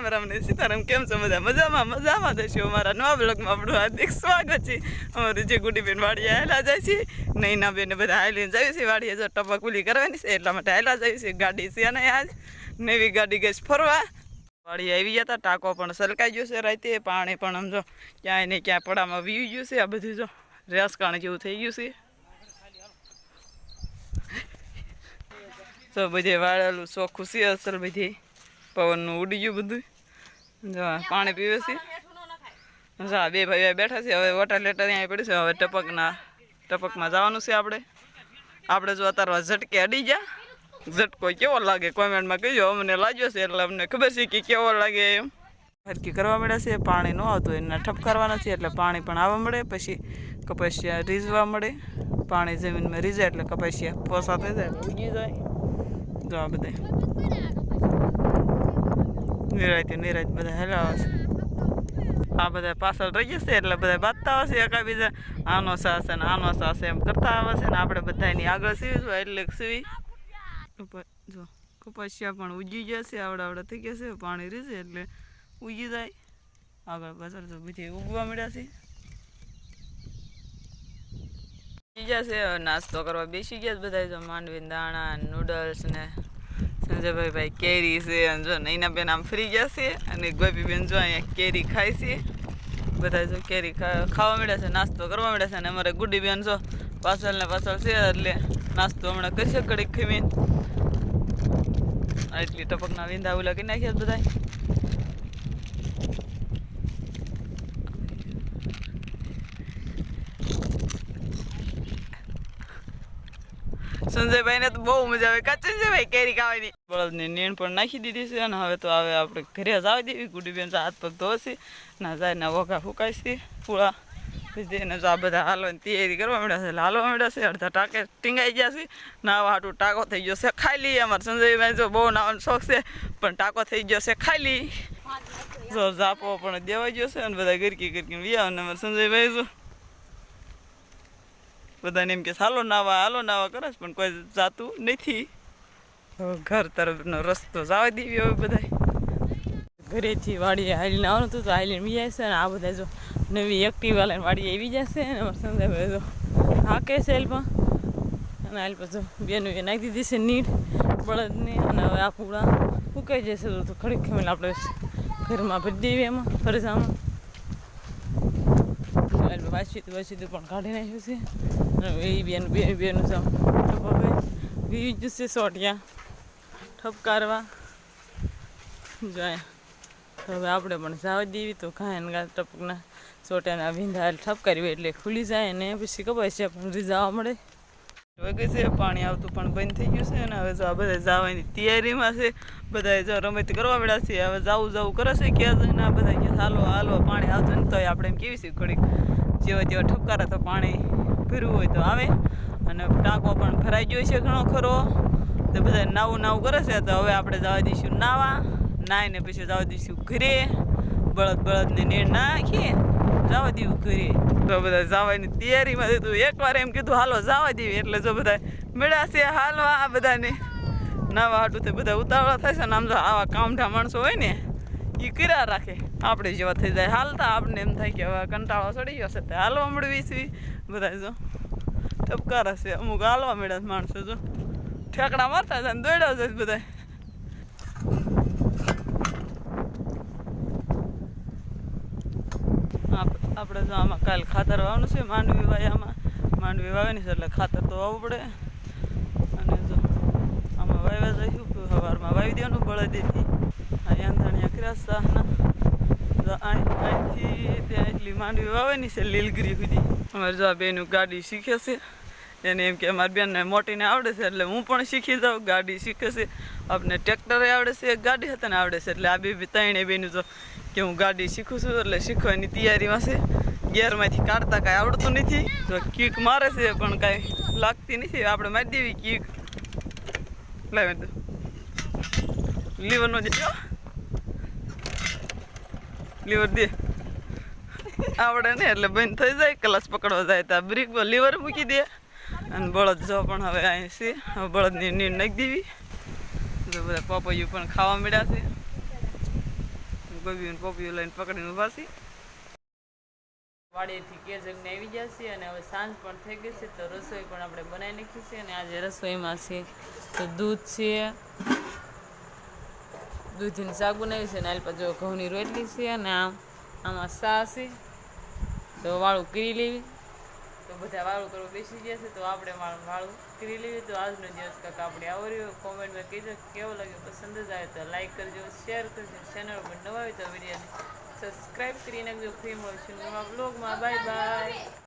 રામ રામ ને સીતારામ કેમ છો બધા મજામાં થશો અમારા નવા બ્લોગમાં આપણું હાર્દિક સ્વાગત છે અમારી જે ગુડીબેન વાડીએ હાલા જાય છે નૈના બેન બધા હાલીને જાય છે વાડીએ જો ટપક ઉલી કરવાની છે એટલા માટે હાલા જાય છે ગાડી છે અને આજ નવી ગાડી ગઈ ફરવા વાડી આવી ગયા હતા ટાંકો પણ સલકાઈ ગયો છે રાતે પાણી પણ આમ જો ક્યાંય ને ક્યાંય પડામાં વી ગયું છે આ બધું જો રેસકાણ જેવું થઈ ગયું છે તો બધે વાળેલું ચોખ્ખું છે અસલ બધી પવનનું ઉડી ગયું બધું જો પાણી પીવે છે હા બે ભાઈ બેઠા છે હવે વોટર લેટર અહીંયા પડ્યું છે હવે ટપકમાં જવાનું છે આપણે જો અત્યારે ઝટકે અડી ગયા ઝટકો કેવો લાગે કોમેન્ટમાં કહેજો અમને લાગ્યો છે એટલે અમને ખબર છે કે કેવો લાગે એમ હરકી કરવા મળે છે પાણી ન આવતું એને ઠપ કરવાના છે એટલે પાણી પણ આવવા મળે પછી કપાસિયા રીઝવા મળે પાણી જમીનમાં રીઝે એટલે કપાસિયા પોસા થઈ જાય ઉગી જાય જો આ બધા નિરાય બધા હેલાવા છે આ બધા પાછળ રહી જશે એટલે બધા બાંધતા આવશે એકા બીજા આનો સાસે ને આનો સાસે એમ કરતા આવે છે ને આપણે બધાની આગળ સીવી એટલે સીવી જો કપાસિયા પણ ઉગી જશે આવડા થઈ ગયા છે પાણી રીઝે એટલે ઉગી જાય આગળ પાછળ તો બધી ઉગવા મળ્યા છે જશે નાસ્તો કરવા બેસી ગયા બધા જો માંડવી દાણા નૂડલ્સ ને સંજયભાઈ કેરી છે અને જો નૈના બેન આમ ફરી ગયા છે અને ગોપીબેન જો અહીંયા કેરી ખાય છે બધા જો કેરી ખાવા મળ્યા છે નાસ્તો કરવા મળ્યા છે અને અમારે ગુડીબેન જો પાછળ ને પાછળ છે એટલે નાસ્તો હમણાં કરશે કડીક ખમીને એટલી ટપકના વિંધા ઉલા કરી નાખ્યા બધા સંજયભાઈ ને તો બહુ મજા આવે કા સંજયભાઈ કેરી ખાવાની બળદની નીણ પણ નાખી દીધી છે અને હવે તો આવે આપણે ઘરે જ આવી દેવી ગુડીબેન હાથ પગ ધોશે ના જાય ના વઘા ફૂકાય છે પૂળા એને આ બધા હાલવાની તૈયારી કરવા મળ્યા છે હાલવા મળ્યા છે અડધા ટાંકે ટીંગાઈ ગયા છે નાવા હાટું ટાંકો થઈ ગયો છે ખાઈ લઈએ અમારે સંજયભાઈ જો બહુ નાવાનો શોખ છે પણ ટાંકો થઈ ગયો છે ખાઈ લઈ જો ઝાપો પણ દેવાઈ ગયો છે અને બધા ગરકી વ્યા અને અમારે સંજયભાઈ જો બધાને એમ કે હાલો નાવા કરે છે પણ કોઈ જાતું નથી ઘર તરફનો રસ્તો જવા દેવી હવે બધા ઘરેથી વાડીએ હાલીને આવવાનું હતું તો હાલીને વી જાય છે અને આ બધા જો નવી એક્ટિવા લઈને વાડીએ આવી જશે અને અમારે સંજયભાઈ જો હાકે છે એલમાં અને હાલ પછી બેનું એ નાખી દીધી છે નીટ બળદની અને હવે આ પૂળા ફૂંકાઈ જશે તો ખડીક ખમીને આપણે ઘરમાં ભરી દેવી એમાં ફરજામાં વાંચી પણ કાઢી નાખ્યું છે અને એ બેનું વી જશે સોટિયા ઠપકારવા જાય હવે આપણે પણ જવા દેવી તો ખાય ને ટપકના સોટિયાના ભીંધા ઠપકારી એટલે ખુલી જાય ને પછી ખબર છે પણ રીઝાવા મળે વગે છે પાણી આવતું પણ બંધ થઈ ગયું છે અને હવે જો આ બધા જવાની તૈયારીમાં છે બધા જો રમત કરવા મળ્યા છે હવે જવું કરે છે ક્યાં જઈને આ બધા કે હાલો પાણી આવતું ને તો આપણે એમ કેવી છે ઘડીક જેવા ઠપકારે તો પાણી ભરવું હોય તો આવે અને ટાંકો પણ ભરાઈ ગયો છે ઘણો ખરો તો બધા નાવું કરે છે તો હવે આપણે જવા દઈશું નાઈને પછી જવા દઈશું ઘરે બળદને નીણ નાખીએ જવા દેવું ઘરે તો બધા જવાની તૈયારીમાં હતું એકવાર એમ કીધું હાલો જવા દેવી એટલે જો બધા મળ્યા છે હાલવા આ બધાને નાવા હાટું તો બધા ઉતાવળા થાય છે ને આમ જો આવા કામઠા માણસો હોય ને એ કર્યા રાખે આપણે જેવા થઈ જાય હાલતા આપણે એમ થાય કે હવે કંટાળો ચડી ગયો છે તે હાલવા મળવી છે બધા જો ઠપકારા છે અમુક હાલવા મળ્યા માણસો જો ઠેકડા મારતા જાય ને દોડ્યા જાય બધા આપણે જો આમાં કાલે ખાતર વાવવાનું છે માંડવી વાવવાની છે એટલે ખાતર તો વાવવું પડે અને જો આમાં વાવ્યા જઈશું સવારમાં વાવી દેવાનું બળદેથી અહીંયા કર્યા સાહના અહીંથી ત્યાં એટલી માંડવી વાવવાની છે લીલગીરી સુધી અમારે જો આ બેનું ગાડી શીખે છે એને એમ કે અમારી બેનને મોટીને આવડે છે એટલે હું પણ શીખી જાઉં ગાડી શીખે છે આપણે ટ્રેક્ટરે આવડે છે એક ગાડી હતા ને આવડે છે એટલે આ બે ત્રણે બેનું જો કે હું ગાડી શીખું છું એટલે શીખવાની તૈયારીમાં છે ગેરમાંથી કાઢતા કાંઈ આવડતું નથી તો કીક મારે છે પણ કાંઈ લાગતી નથી આપણે મારી દેવી કીક લાવે તો લીવરનો દેજો લીવર દે આવડે ને એટલે બંધ થઈ જાય ક્લાસ પકડવા જાય તો બ્રેક લીવર મૂકી દે અને બળદ જો પણ હવે અહીં છે હવે બળદની નીણ નાખી દેવી તો બધા પપૈયું પણ ખાવા મળ્યા છે ગોબીયું ને પોપિયું લઈને પકડીને ઊભા છીએ. વાડીએથી કેજગને આવી ગયા છીએ અને હવે સાંજ પણ થઈ ગઈ છે તો રસોઈ પણ આપણે બનાવી નાખી છે. અને આજે રસોઈમાં છે તો દૂધ છે, દૂધીનું શાક બનાવ્યું છે અને આલ પાછો ઘઉંની રોટલી છે અને આમાં સા છે. તો વાળું કરી લેવી, તો બધા વાળું કરવા બેસી ગયા છે તો આપણે વાળું કરી લેવી. તો આજનો દિવસ કાંક આપણે આવો રહ્યો. કોમેન્ટમાં કહેજો કેવો લાગ્યો, પસંદ જ આવે તો લાઈક કરજો, શેર કરજો, ચેનલ પર નવા હોય તો વિડીયોને સબસ્ક્રાઈબ કરી નાખજો. ફ્રી મળશું નવા બ્લોગમાં. Bye bye.